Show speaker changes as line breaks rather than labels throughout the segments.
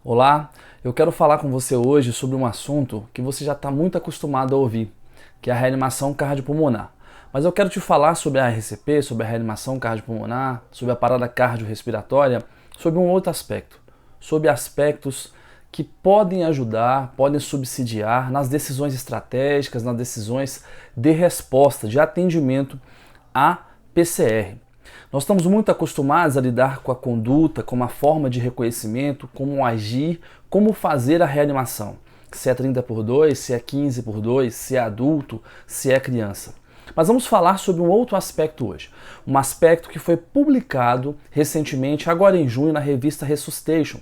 Olá, eu quero falar com você hoje sobre um assunto que você já está muito acostumado a ouvir, que é a reanimação cardiopulmonar. Mas eu quero te falar sobre a RCP, sobre a reanimação cardiopulmonar, sobre a parada cardiorrespiratória, sobre um outro aspecto, sobre aspectos que podem ajudar, podem subsidiar nas decisões estratégicas, nas decisões de resposta, de atendimento à PCR. Nós estamos muito acostumados a lidar com a conduta, com uma forma de reconhecimento, como agir, como fazer a reanimação. Se é 30/2, se é 15/2, se é adulto, se é criança. Mas vamos falar sobre um outro aspecto hoje. Um aspecto que foi publicado recentemente, agora em junho, na revista Resuscitation,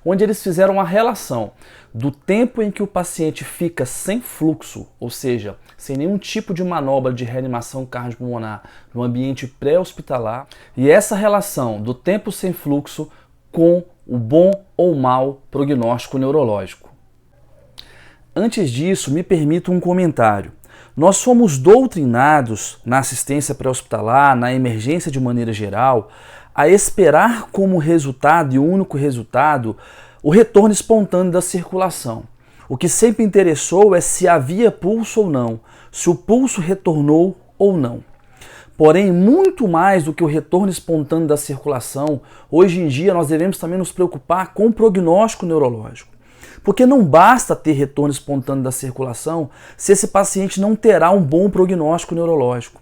onde eles fizeram uma relação do tempo em que o paciente fica sem fluxo, ou seja, sem nenhum tipo de manobra de reanimação cardiopulmonar no ambiente pré-hospitalar, e essa relação do tempo sem fluxo com o bom ou mau prognóstico neurológico. Antes disso, me permita um comentário. Nós somos doutrinados na assistência pré-hospitalar, na emergência de maneira geral, a esperar como resultado e único resultado o retorno espontâneo da circulação. O que sempre interessou é se havia pulso ou não, se o pulso retornou ou não. Porém, muito mais do que o retorno espontâneo da circulação, hoje em dia nós devemos também nos preocupar com o prognóstico neurológico. Porque não basta ter retorno espontâneo da circulação se esse paciente não terá um bom prognóstico neurológico.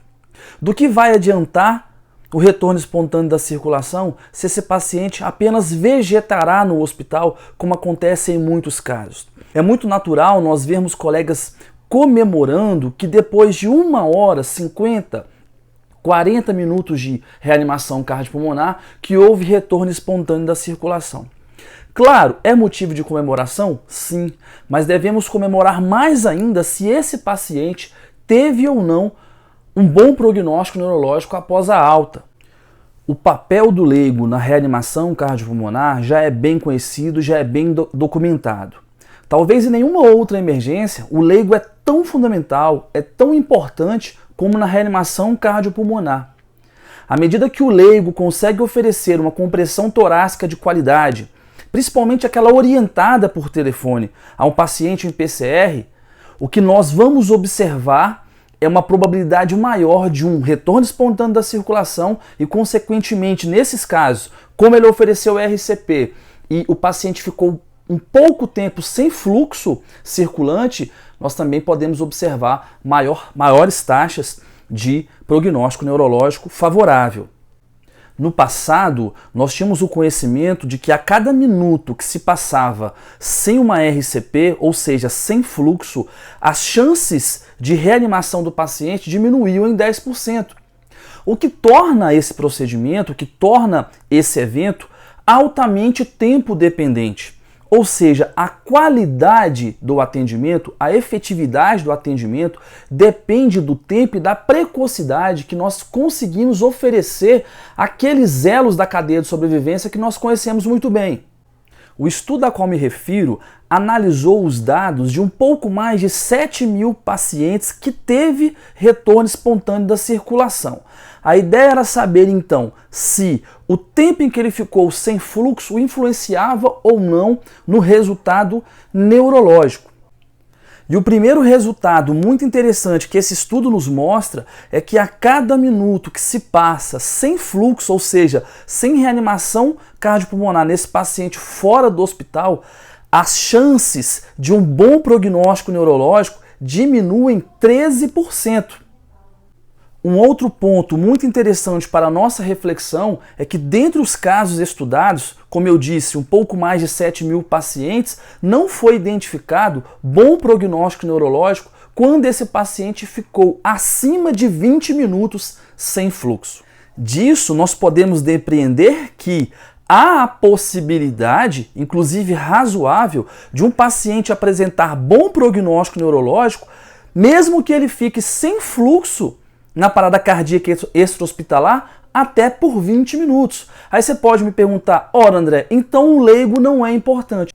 Do que vai adiantar o retorno espontâneo da circulação se esse paciente apenas vegetará no hospital, como acontece em muitos casos? É muito natural nós vermos colegas comemorando que depois de 1 hora, 50, 40 minutos de reanimação cardiopulmonar, que houve retorno espontâneo da circulação. Claro, é motivo de comemoração? Sim, mas devemos comemorar mais ainda se esse paciente teve ou não um bom prognóstico neurológico após a alta. O papel do leigo na reanimação cardiopulmonar já é bem conhecido, já é bem documentado. Talvez em nenhuma outra emergência o leigo é tão fundamental, é tão importante como na reanimação cardiopulmonar. À medida que o leigo consegue oferecer uma compressão torácica de qualidade, principalmente aquela orientada por telefone a um paciente em PCR, o que nós vamos observar é uma probabilidade maior de um retorno espontâneo da circulação e, consequentemente, nesses casos, como ele ofereceu RCP e o paciente ficou um pouco tempo sem fluxo circulante, nós também podemos observar maiores taxas de prognóstico neurológico favorável. No passado, nós tínhamos o conhecimento de que a cada minuto que se passava sem uma RCP, ou seja, sem fluxo, as chances de reanimação do paciente diminuíam em 10%. O que torna esse procedimento, o que torna esse evento altamente tempo dependente. Ou seja, a qualidade do atendimento, a efetividade do atendimento depende do tempo e da precocidade que nós conseguimos oferecer àqueles elos da cadeia de sobrevivência que nós conhecemos muito bem. O estudo a qual me refiro analisou os dados de um pouco mais de 7.000 pacientes que teve retorno espontâneo da circulação. A ideia era saber então se o tempo em que ele ficou sem fluxo influenciava ou não no resultado neurológico. E o primeiro resultado muito interessante que esse estudo nos mostra é que a cada minuto que se passa sem fluxo, ou seja, sem reanimação cardiopulmonar nesse paciente fora do hospital, as chances de um bom prognóstico neurológico diminuem 13%. Um outro ponto muito interessante para a nossa reflexão é que, dentre os casos estudados, como eu disse, um pouco mais de 7.000 pacientes, não foi identificado bom prognóstico neurológico quando esse paciente ficou acima de 20 minutos sem fluxo. Disso, nós podemos depreender que há a possibilidade, inclusive razoável, de um paciente apresentar bom prognóstico neurológico, mesmo que ele fique sem fluxo na parada cardíaca extra-hospitalar até por 20 minutos. Aí você pode me perguntar, ora André, então o leigo não é importante.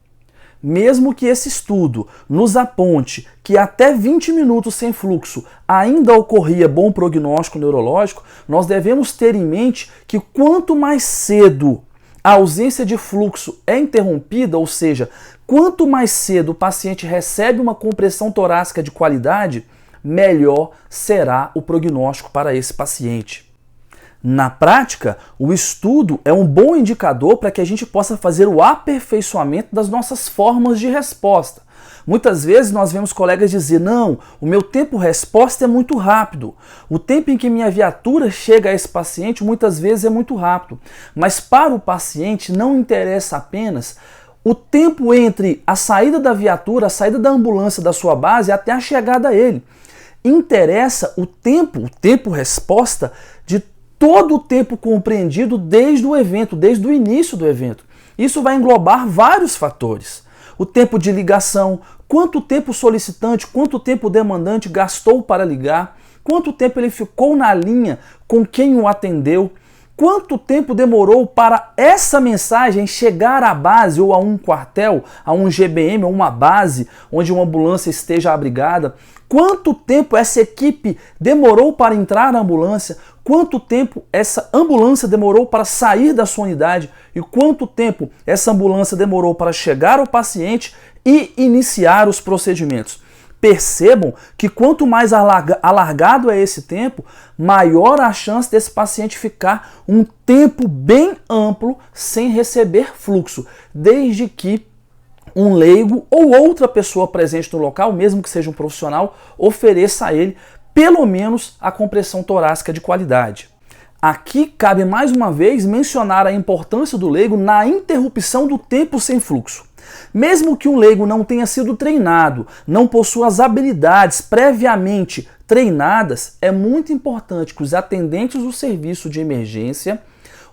Mesmo que esse estudo nos aponte que até 20 minutos sem fluxo ainda ocorria bom prognóstico neurológico, nós devemos ter em mente que quanto mais cedo a ausência de fluxo é interrompida, ou seja, quanto mais cedo o paciente recebe uma compressão torácica de qualidade, melhor será o prognóstico para esse paciente. Na prática, o estudo é um bom indicador para que a gente possa fazer o aperfeiçoamento das nossas formas de resposta. Muitas vezes nós vemos colegas dizer: não, o meu tempo-resposta é muito rápido. O tempo em que minha viatura chega a esse paciente muitas vezes é muito rápido. Mas para o paciente não interessa apenas o tempo entre a saída da viatura, a saída da ambulância da sua base até a chegada a ele. Interessa o tempo-resposta de todo o tempo compreendido desde o evento, desde o início do evento. Isso vai englobar vários fatores. O tempo de ligação, quanto tempo o solicitante, quanto tempo o demandante gastou para ligar, quanto tempo ele ficou na linha com quem o atendeu, quanto tempo demorou para essa mensagem chegar à base ou a um quartel, a um GBM ou uma base onde uma ambulância esteja abrigada, quanto tempo essa equipe demorou para entrar na ambulância, quanto tempo essa ambulância demorou para sair da sua unidade e quanto tempo essa ambulância demorou para chegar ao paciente e iniciar os procedimentos. Percebam que quanto mais alargado é esse tempo, maior a chance desse paciente ficar um tempo bem amplo sem receber fluxo, desde que um leigo ou outra pessoa presente no local, mesmo que seja um profissional, ofereça a ele pelo menos a compressão torácica de qualidade. Aqui cabe mais uma vez mencionar a importância do leigo na interrupção do tempo sem fluxo. Mesmo que um leigo não tenha sido treinado, não possua as habilidades previamente treinadas, é muito importante que os atendentes do serviço de emergência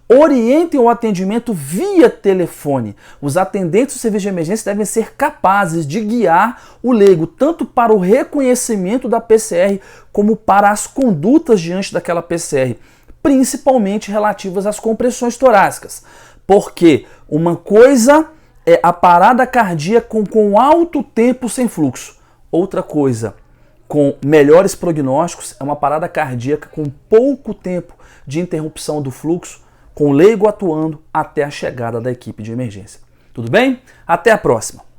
orientem o atendimento via telefone. Os atendentes do serviço de emergência devem ser capazes de guiar o leigo tanto para o reconhecimento da PCR como para as condutas diante daquela PCR, principalmente relativas às compressões torácicas. Porque uma coisa é a parada cardíaca com alto tempo sem fluxo. Outra coisa, com melhores prognósticos, é uma parada cardíaca com pouco tempo de interrupção do fluxo, com o leigo atuando até a chegada da equipe de emergência. Tudo bem? Até a próxima!